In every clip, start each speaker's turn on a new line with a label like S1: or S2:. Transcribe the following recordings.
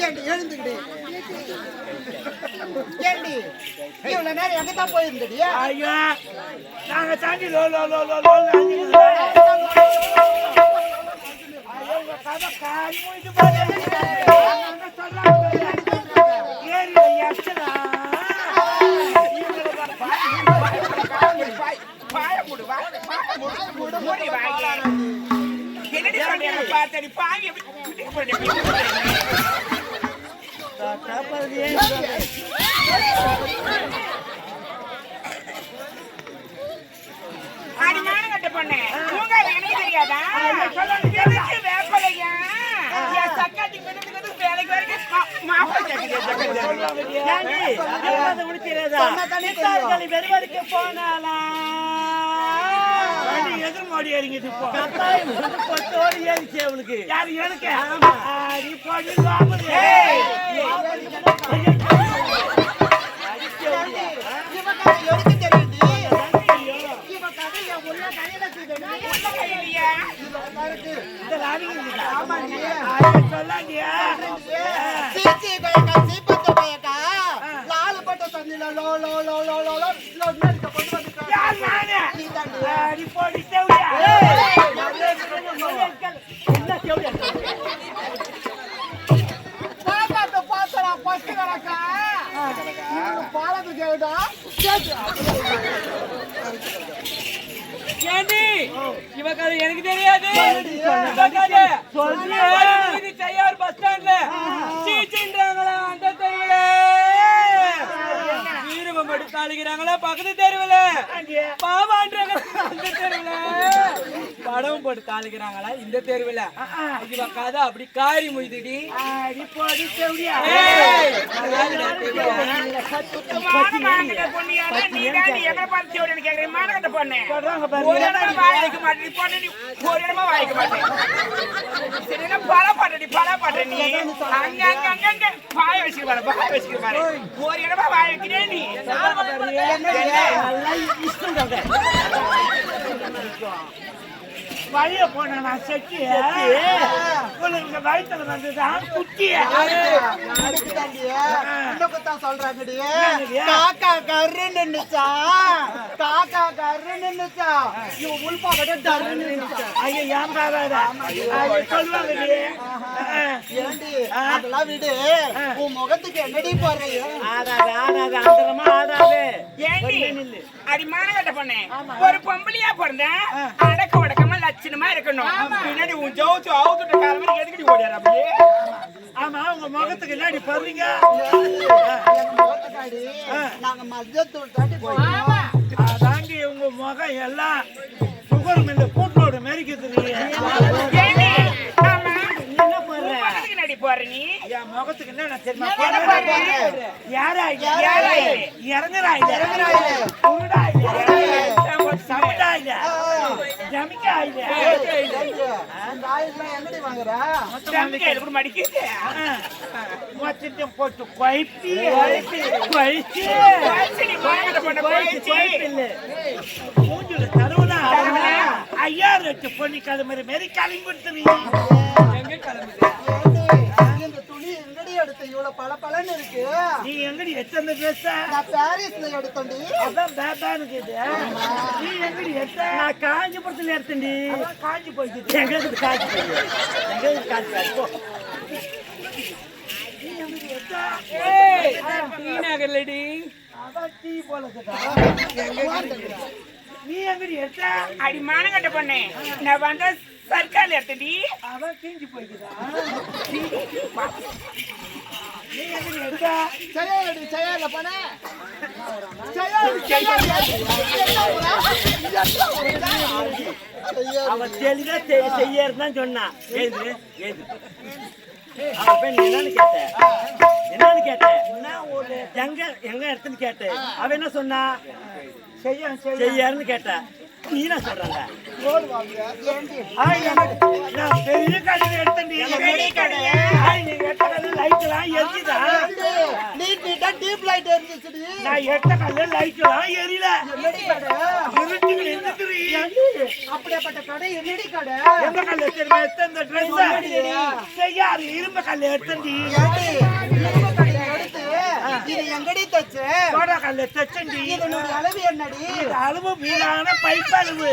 S1: ஏண்டி எழுந்துக்கிட்டு ஏண்டி இவ்வளவு நேரம் எங்கதான் போயிருந்தடியா?
S2: ஐயா நாங்க தாண்டி லோ லோ லோ லோ
S3: அடிமான கட்ட பொண்ணு உங்க எனக்கு தெரியாதா? வேப்பலையா சக்காத்தி வேலைக்கு வரைக்கும் வெறுவரைக்கு போனாலா எதிர்மோடி இறங்கிட்டு பத்தோடு ஏறிச்சு அவளுக்கு யாரு எனக்கு எனக்கு தெரியாது பஸ் ஸ்டாண்ட்ல சீச்சுன்றாங்களா அந்த தெருவுல வீரபம் எடுத்து அழுகிறாங்களா பக்கத்து தெருவுல பாவான்றாங்க அந்த தெருவுல படம் போட்டு தாளிக்கிறாங்களா இந்த தெருவுல இவ கதை அப்படி காரி முய்துடி ஒரு இடமா வாய்க்கிறே நீ வழிய போன நான் செட்டி உங்களுக்கு வயிற்றுல வந்துதான் குட்டிய
S1: சொல்றாங்கடி காக்கா கரு நின்னுச்சா காக்கா கரு நின்னுச்சா இவ முள்பாக்கட்ட டரு நின்னுச்சா
S2: ஐயா ஏம்பாவாத சொல்லுவாங்க
S1: ஏண்டி அதெல்லாம் விடு உன் முகத்துக்கு என்னடி போடுறீங்க
S2: ஆடாது ஆடாது அந்தரமா ஆடாது
S3: ஏண்டி அடி மானகட்ட பொண்ணே ஒரு பொம்பளையா பிறந்தேன் அடக்க உடக்கமா லட்சணமா இருக்கணும் பின்னாடி உன் ஜவுச்சு அவுத்துட்ட காலமே எதுக்கடி ஓடியாரு அப்படியே
S2: ஆமா உங்க முகத்துக்கு என்னடி பண்றீங்க
S1: நாங்க மஞ்சத்தூள் தாண்டி போய்
S2: அதாண்டி உங்க முகம் எல்லாம் சுகர் மில்ல கூட்டோட மெரிக்குது
S3: நீ
S2: முகத்துக்கு என்ன தெரியுமா இறங்குறாய் போட்டு மூஞ்சுல தருவல 5000 பொண்ணு கிளம்புற மாரி கிளம்பி கொடுத்துருவீங்க எங்க கிளம்புது
S1: துணி எங்கடி எடுத்த இவ்வளவு பளபளன்னு இருக்கு
S2: நீ எங்கடி எத்தனை ட்ரெஸ்
S1: நான் பாரிஸ்ல எடுத்தேன்டி
S2: அதான் பேபான்னு கேது நீ எங்கடி எத்த நான் காஞ்சிபுரத்துல எடுத்தேன்டி காஞ்சி போயிடுச்சு எங்களுக்கு காஞ்சி போ நீ எங்கடி எத்த ஏய் டீ நகர்லடி அதான் டீ போலக்குதா நீ எங்கடி எத்த
S3: அடி மானகட்ட பொண்ணே நான் வந்த சர்க்கார்ல எடுத்தடி
S2: அதான் கிஞ்சி போயிடுதா நீ எங்கடி எத்த
S1: செயல போனே
S2: அவன் தெளிவா செய்யறதுதான் சொன்னான் ஏது ஏது அவன் என்னன்னு கேட்டேன் எங்க இடத்துன்னு கேட்டேன் அவன் என்ன சொன்னா செய்யாருன்னு கேட்டேன் நீ என்ன சொல்றாங்க
S1: ஓடுவாங்க ஏண்டி
S2: நான் பெரிய கடையில எடுத்தேன் நீங்க எடுத்த கடையில லைட் எல்லாம் எரிஞ்சுதா
S1: நீட்டா டீப் லைட் எரிஞ்சிச்சுடி
S2: நான் எடுத்த கடையில லைட் எல்லாம் எரியல
S1: என்னடி கடை
S2: இருட்டுல இருந்துட்டு
S1: அப்படியாப்பட்ட கடை என்னடி கடை
S2: எந்த கல்ல தெரியுமா எடுத்த இந்த ட்ரெஸ் செய்யாரு இரும்பு கல்ல எடுத்தேன்டி
S1: ஏண்டி இரும்பு கடையை எடுத்து இது எங்கடி தச்சு
S2: சோடா கல்ல தச்சண்டி
S1: இதனுடைய அளவு என்னடி
S2: அளவு மீனான பைப் அளவு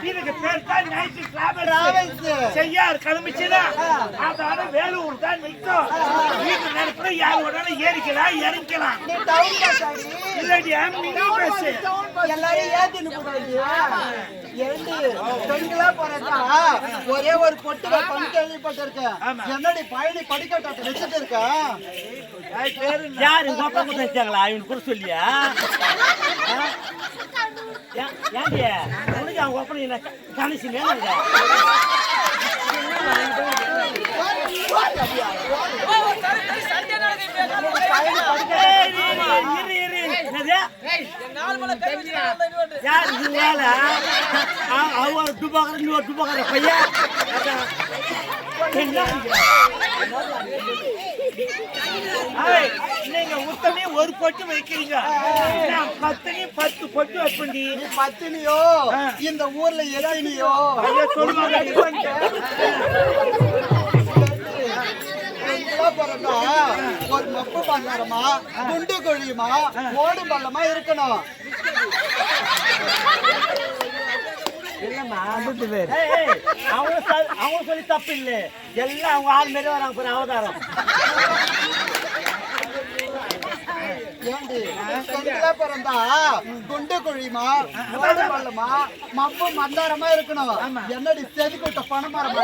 S2: இதுக்கு பேர் தான் நைட்டு
S1: டிராவல்ஸ்
S2: செய்யார் கிளம்பிச்சுனா அதோட வேலூர் தான் நிற்கும் வீட்டு நேரத்துல யார் வேணாலும் ஏறிக்கலாம் இறங்கிக்கலாம்
S1: நீ டவுன் பஸ்ஸாடி
S2: இல்லடி மினி பஸ்
S1: எல்லாரும் ஏத்தின்னு போறாங்க ஏண்டி பெண்களா போறதா ஒரே ஒரு பொட்டு வைப்பான்னு கேள்விப்பட்டிருக்கேன் என்னடி பயணி படிக்கட்டாட்ட வச்சுட்டு இருக்க
S2: யாரு கோப்பா கூட வச்சாங்களா இவனு கூட சொல்லியா ஏன்டி உனக்கு அவங்க ஒப்பனை என்ன கணிச்சு மேல நீங்க உத்தமே ஒரு பொட்டு வைக்கிறீங்க 10 பொட்டு வைப்பண்டி
S1: பத்தினியோ இந்த ஊர்ல எத்தனையோ போறதா ஒரு மப்பு பண்ணாரமா குண்டு குழியுமா ஓடு பள்ளமா இருக்கணும்
S2: அவங்க சொல்லி தப்பு இல்ல எல்லாம் அவங்க ஆள் மாரி வராங்க அவதாரம்
S1: ஏண்டி பெண்களா பிறந்தா குண்டு குழியுமா ஓடு பள்ளமா மப்பு மந்தாரமா இருக்கணும் என்னடி செதுக்கிட்ட பணமரமா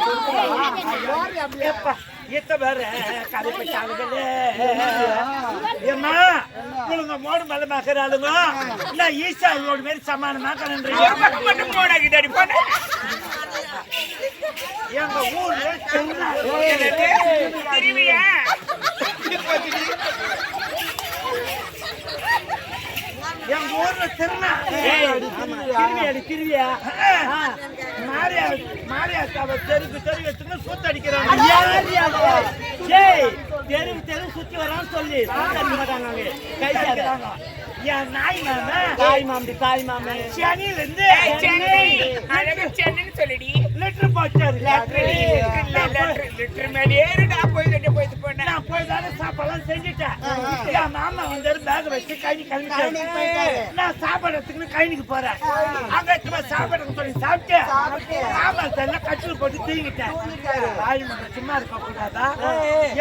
S2: எத்த வேற கதை பச்சாளுங்களே ஏம்மா இவங்க மோடு மலை மாக்குறாளுங்க நான் ஈசா இவரோட மாரி சமானமாக்கணுன்றீங்க எங்க ஊர்ல எங்க ஊர்ல திருவியா மாரியாத்தாவை தெருக்கு தெரு வச்சுன்னு சுத்த அடிக்கிறாங்க தெரு சுத்தி வரான்னு சொல்லி அடிக்க மாட்டாங்க கைதாங்க என் நாய் மாமா தாய் மாமா சென்னையில இருந்து
S4: சென்னைன்னு சொல்லிடி
S2: லெட்டர் போச்சாரு
S4: லிட்டர் மேலே ஏறிடா போயிட்டு போனேன்
S2: நான் போய் தானே சாப்பாடுலாம் செஞ்சுட்டேன் என் மாமா வந்து பேக வச்சு கைனி கிளம்பிட்டேன் நான் சாப்பாடு எடுத்துக்கின்னு கைனிக்கு போறேன் அங்க சாப்பாடு சொல்லி சாப்பிட்டு மாமா எல்லாம் கட்டில் போட்டு தூங்கிட்டேன் தாய் மாமா சும்மா இருக்க கூடாதா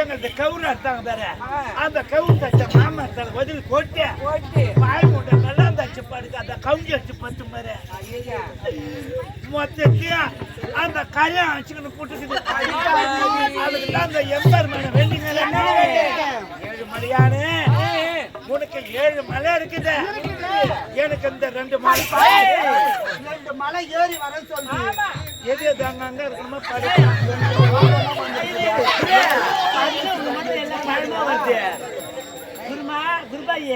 S2: எங்களுக்கு கவுரு எடுத்தாங்க வேற அந்த கவுரு தச்ச மாமா உதவி போட்டு வாய் மூட்டை நல்லா தச்சு படுக்க அந்த கவுஞ்சி வச்சு பத்து மாதிரி மொத்தத்தையும் அந்த கரையா வச்சுக்கணும் போட்டுக்குது அதுக்கு தான் அந்த எம்பர் மலை வெள்ளிங்க 7 மலையானு உனக்கு 7 மலை இருக்குது எனக்கு இந்த 2
S1: மலை ஏறி வர சொல்லு
S2: எது எது அங்கங்க இருக்கணுமோ பழமா வருது குருபாயி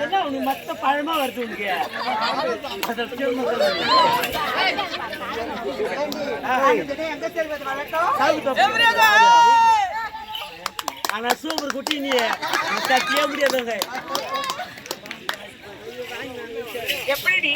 S2: என்ன உனக்கு மொத்த பழமா வருது உனக்கு
S1: எங்க தெரிவது வழக்கம்
S2: ஆனா சூப்பர் குட்டி நீ தட்டியே முடியாதுங்க
S4: எப்படி